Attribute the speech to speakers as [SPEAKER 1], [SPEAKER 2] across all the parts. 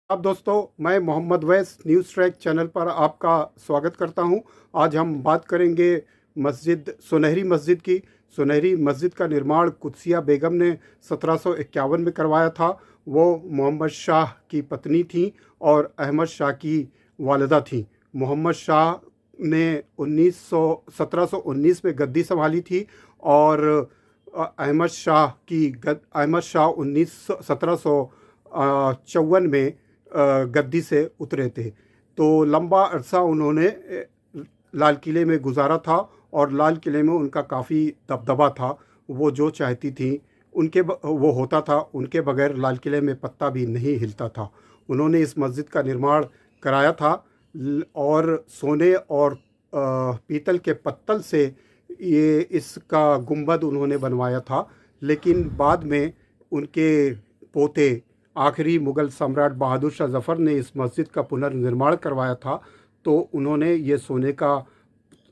[SPEAKER 1] अब दोस्तों, मैं मोहम्मद वैस न्यूज़ ट्रैक चैनल पर आपका स्वागत करता हूं। आज हम बात करेंगे मस्जिद सुनहरी मस्जिद की। सुनहरी मस्जिद का निर्माण कुदसिया बेगम ने 1751 में करवाया था। वो मोहम्मद शाह की पत्नी थी और अहमद शाह की वालिदा थी। मोहम्मद शाह ने 1719 में गद्दी संभाली थी और अहमद शाह 1754 में गद्दी से उतरे थे। तो लंबा अरसा उन्होंने लाल किले में गुजारा था और लाल किले में उनका काफ़ी दबदबा था। वो जो चाहती थी वो होता था। उनके बगैर लाल किले में पत्ता भी नहीं हिलता था। उन्होंने इस मस्जिद का निर्माण कराया था और सोने और पीतल के पत्तल से ये इसका गुंबद उन्होंने बनवाया था। लेकिन बाद में उनके पोते आखिरी मुग़ल सम्राट बहादुर शाह ज़फ़र ने इस मस्जिद का पुनर्निर्माण करवाया था। तो उन्होंने ये सोने का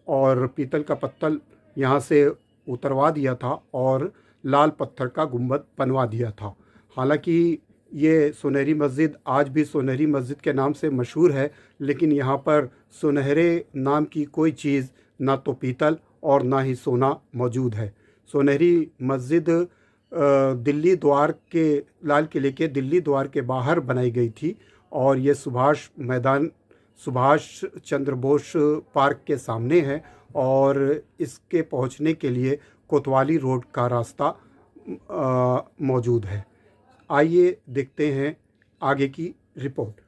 [SPEAKER 1] और पीतल का पत्तल यहाँ से उतरवा दिया था और लाल पत्थर का गुंबद बनवा दिया था। हालांकि ये सुनहरी मस्जिद आज भी सुनहरी मस्जिद के नाम से मशहूर है, लेकिन यहाँ पर सुनहरे नाम की कोई चीज़, ना तो पीतल और ना ही सोना मौजूद है। सुनहरी मस्जिद दिल्ली द्वार के लाल किले के दिल्ली द्वार के बाहर बनाई गई थी और ये सुभाष चंद्र बोस पार्क के सामने है और इसके पहुंचने के लिए कोतवाली रोड का रास्ता मौजूद है। आइए देखते हैं आगे की रिपोर्ट।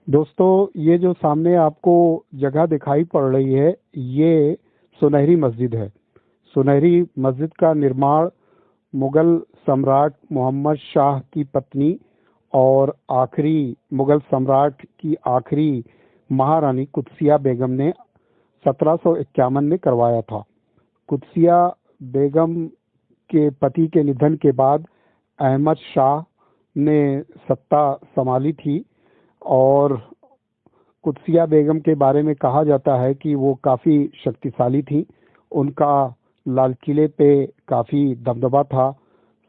[SPEAKER 2] दोस्तों, ये जो सामने आपको जगह दिखाई पड़ रही है, ये सुनहरी मस्जिद है। सुनहरी मस्जिद का निर्माण मुगल सम्राट मोहम्मद शाह की पत्नी और आखिरी मुगल सम्राट की आखिरी महारानी कुदसिया बेगम ने 1751 में करवाया था। कुदसिया बेगम के पति के निधन के बाद अहमद शाह ने सत्ता संभाली थी और कुदसिया बेगम के बारे में कहा जाता है कि वो काफ़ी शक्तिशाली थी। उनका लाल किले पे काफ़ी दबदबा था।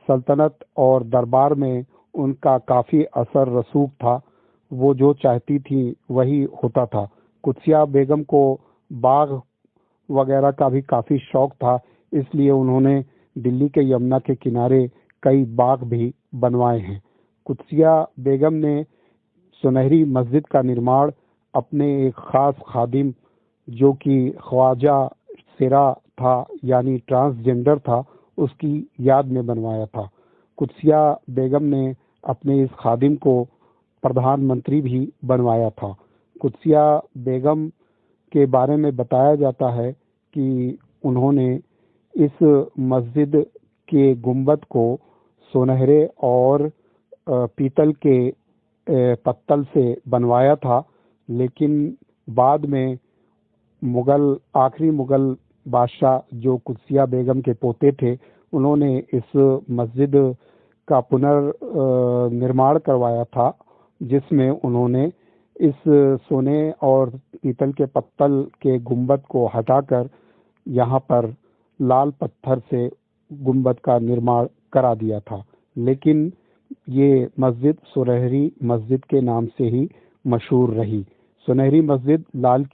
[SPEAKER 2] सल्तनत और दरबार में उनका काफ़ी असर रसूख था। वो जो चाहती थी वही होता था। कुदसिया बेगम को बाग वगैरह का भी काफ़ी शौक था, इसलिए उन्होंने दिल्ली के यमुना के किनारे कई बाग भी बनवाए हैं। कुदसिया बेगम ने सुनहरी मस्जिद का निर्माण अपने एक ख़ास खादिम, जो कि ख्वाजा सिरा था यानी ट्रांसजेंडर था, उसकी याद में बनवाया था। कुदसिया बेगम ने अपने इस खादिम को प्रधानमंत्री भी बनवाया था। कुदसिया बेगम के बारे में बताया जाता है कि उन्होंने इस मस्जिद के गुंबद को सुनहरे और पीतल के पत्तल से बनवाया था। लेकिन बाद में आखिरी मुगल बादशाह जो कुदसिया बेगम के पोते थे, उन्होंने इस मस्जिद का पुनर्निर्माण करवाया था, जिसमें उन्होंने इस सोने और पीतल के पत्तल के गुंबद को हटाकर यहाँ पर लाल पत्थर से गुंबद का निर्माण करा दिया था। लेकिन ये मस्जिद सुनहरी मस्जिद के नाम से ही मशहूर रही। सुनहरी मस्जिद लाल